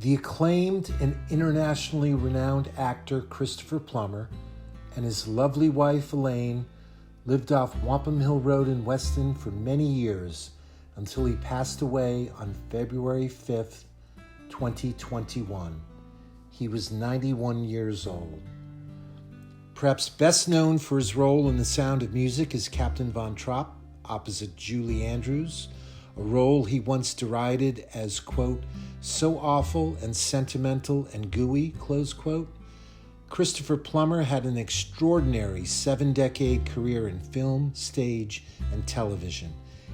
The acclaimed and internationally renowned actor Christopher Plummer and his lovely wife Elaine lived off Wampum Hill Road in Weston for many years until he passed away on February 5th, 2021. He was 91 years old. Perhaps best known for his role in The Sound of Music as Captain Von Trapp opposite Julie Andrews, a role he once derided as, quote, so awful and sentimental and gooey, close quote. Christopher Plummer had an extraordinary 7-decade career in film, stage, and television.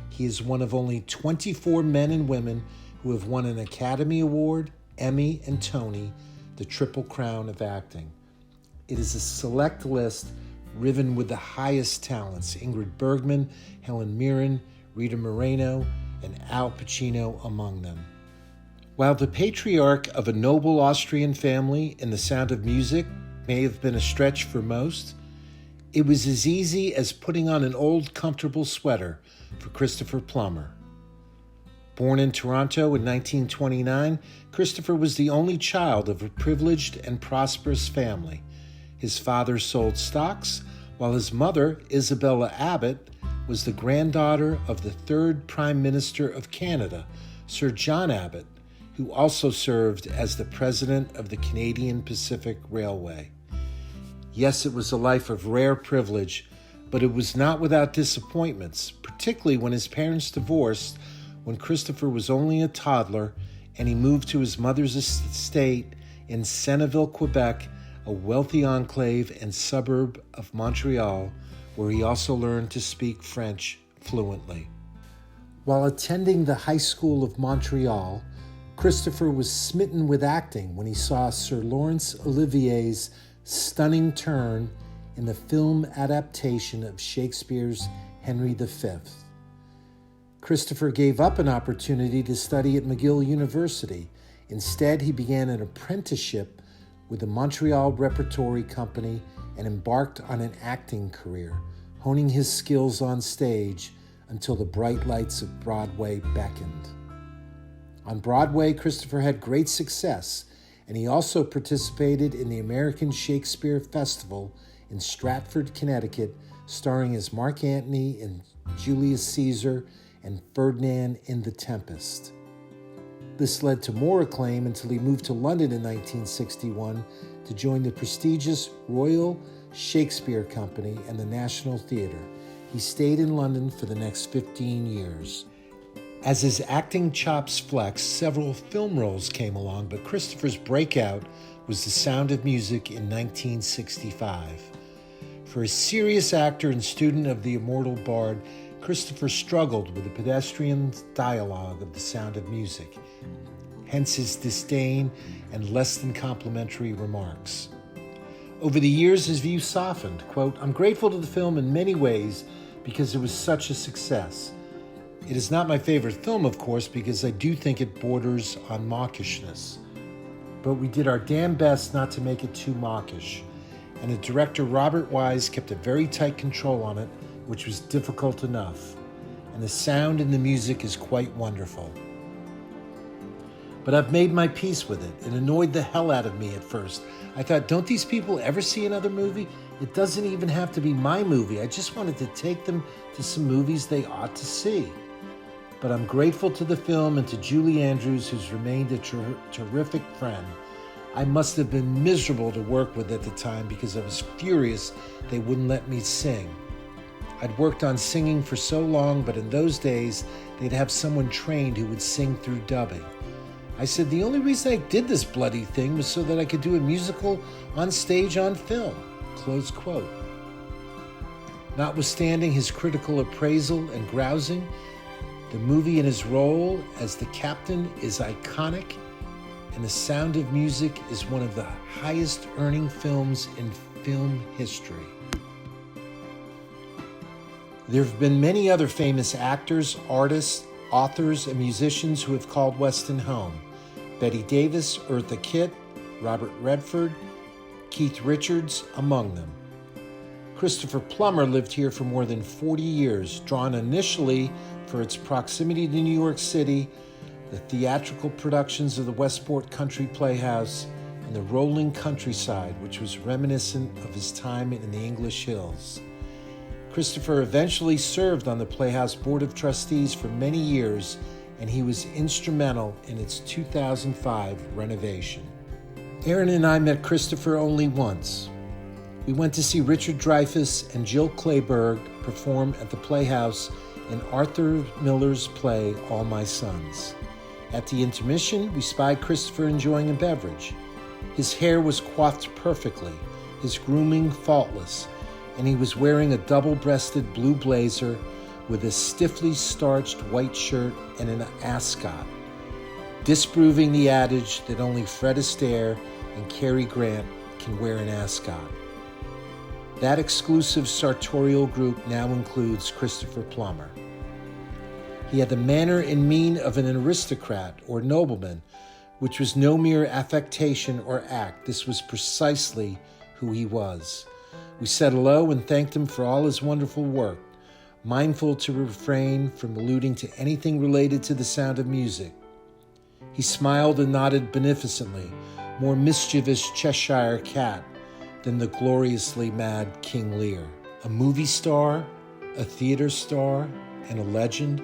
He is one of only 24 men and women who have won an Academy Award, Emmy, and Tony, the Triple Crown of acting. It is a select list riven with the highest talents: Ingrid Bergman, Helen Mirren, Rita Moreno, and Al Pacino among them. While the patriarch of a noble Austrian family in The Sound of Music may have been a stretch for most, it was as easy as putting on an old comfortable sweater for Christopher Plummer. Born in Toronto in 1929, Christopher was the only child of a privileged and prosperous family. His father sold stocks, while his mother, Isabella Abbott, was the granddaughter of the third Prime Minister of Canada, Sir John Abbott, who also served as the president of the Canadian Pacific Railway. Yes, it was a life of rare privilege, but it was not without disappointments, particularly when his parents divorced when Christopher was only a toddler and he moved to his mother's estate in Senneville, Quebec, a wealthy enclave and suburb of Montreal, where he also learned to speak French fluently. While attending the High School of Montreal, Christopher was smitten with acting when he saw Sir Laurence Olivier's stunning turn in the film adaptation of Shakespeare's Henry V. Christopher gave up an opportunity to study at McGill University. Instead, he began an apprenticeship with the Montreal Repertory Company and embarked on an acting career, honing his skills on stage until the bright lights of Broadway beckoned. On Broadway, Christopher had great success, and he also participated in the American Shakespeare Festival in Stratford, Connecticut, starring as Mark Antony in Julius Caesar and Ferdinand in The Tempest. This led to more acclaim until he moved to London in 1961 to join the prestigious Royal Shakespeare Company and the National Theatre. He stayed in London for the next 15 years. As his acting chops flexed, several film roles came along, but Christopher's breakout was The Sound of Music in 1965. For a serious actor and student of the immortal bard, Christopher struggled with the pedestrian dialogue of The Sound of Music, hence his disdain and less than complimentary remarks. Over the years, his view softened. Quote, I'm grateful to the film in many ways because it was such a success. It is not my favorite film, of course, because I do think it borders on mawkishness. But we did our damn best not to make it too mawkish. And the director, Robert Wise, kept a very tight control on it, which was difficult enough. And the sound and the music is quite wonderful. But I've made my peace with it. It annoyed the hell out of me at first. I thought, don't these people ever see another movie? It doesn't even have to be my movie. I just wanted to take them to some movies they ought to see. But I'm grateful to the film and to Julie Andrews, who's remained a terrific friend. I must have been miserable to work with at the time because I was furious they wouldn't let me sing. I'd worked on singing for so long, but in those days, they'd have someone trained who would sing through dubbing. I said the only reason I did this bloody thing was so that I could do a musical on stage on film, close quote. Notwithstanding his critical appraisal and grousing, the movie and his role as the captain is iconic, and The Sound of Music is one of the highest earning films in film history. There have been many other famous actors, artists, authors, and musicians who have called Weston home. Betty Davis, Eartha Kitt, Robert Redford, Keith Richards, among them. Christopher Plummer lived here for more than 40 years, drawn initially for its proximity to New York City. the theatrical productions of the Westport Country Playhouse, and the rolling countryside, which was reminiscent of his time in the English hills. Christopher eventually served on the Playhouse Board of Trustees for many years, and he was instrumental in its 2005 renovation. Aaron and I met Christopher only once. We went to see Richard Dreyfuss and Jill Clayburgh perform at the Playhouse in Arthur Miller's play All My Sons. At the intermission, we spied Christopher enjoying a beverage. His hair was coiffed perfectly, his grooming faultless, and he was wearing a double-breasted blue blazer with a stiffly starched white shirt and an ascot, disproving the adage that only Fred Astaire and Cary Grant can wear an ascot. That exclusive sartorial group now includes Christopher Plummer. He had the manner and mien of an aristocrat or nobleman, which was no mere affectation or act. This was precisely who he was. We said hello and thanked him for all his wonderful work, mindful to refrain from alluding to anything related to the sound of music. He smiled and nodded beneficently, more mischievous Cheshire cat than the gloriously mad King Lear. A movie star, a theater star, and a legend,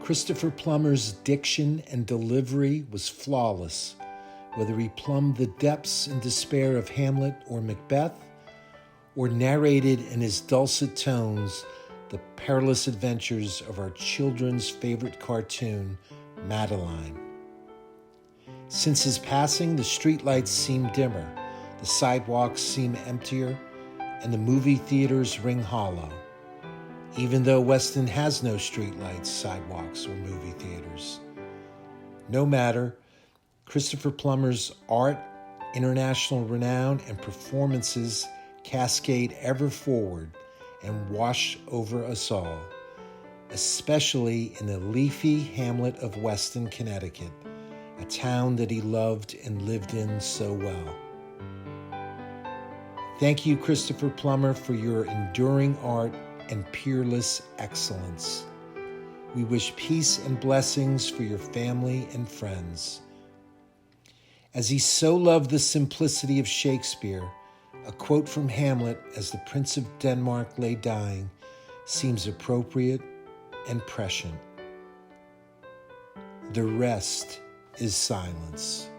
Christopher Plummer's diction and delivery was flawless, whether he plumbed the depths and despair of Hamlet or Macbeth, or narrated in his dulcet tones the perilous adventures of our children's favorite cartoon, Madeline. Since his passing, the streetlights seem dimmer, the sidewalks seem emptier, and the movie theaters ring hollow, even though Weston has no streetlights, sidewalks, or movie theaters. No matter, Christopher Plummer's art, international renown, and performances cascade ever forward and wash over us all, especially in the leafy hamlet of Weston, Connecticut, a town that he loved and lived in so well. Thank you, Christopher Plummer, for your enduring art and peerless excellence. We wish peace and blessings for your family and friends. As he so loved the simplicity of Shakespeare, a quote from Hamlet as the Prince of Denmark lay dying seems appropriate and prescient. The rest is silence.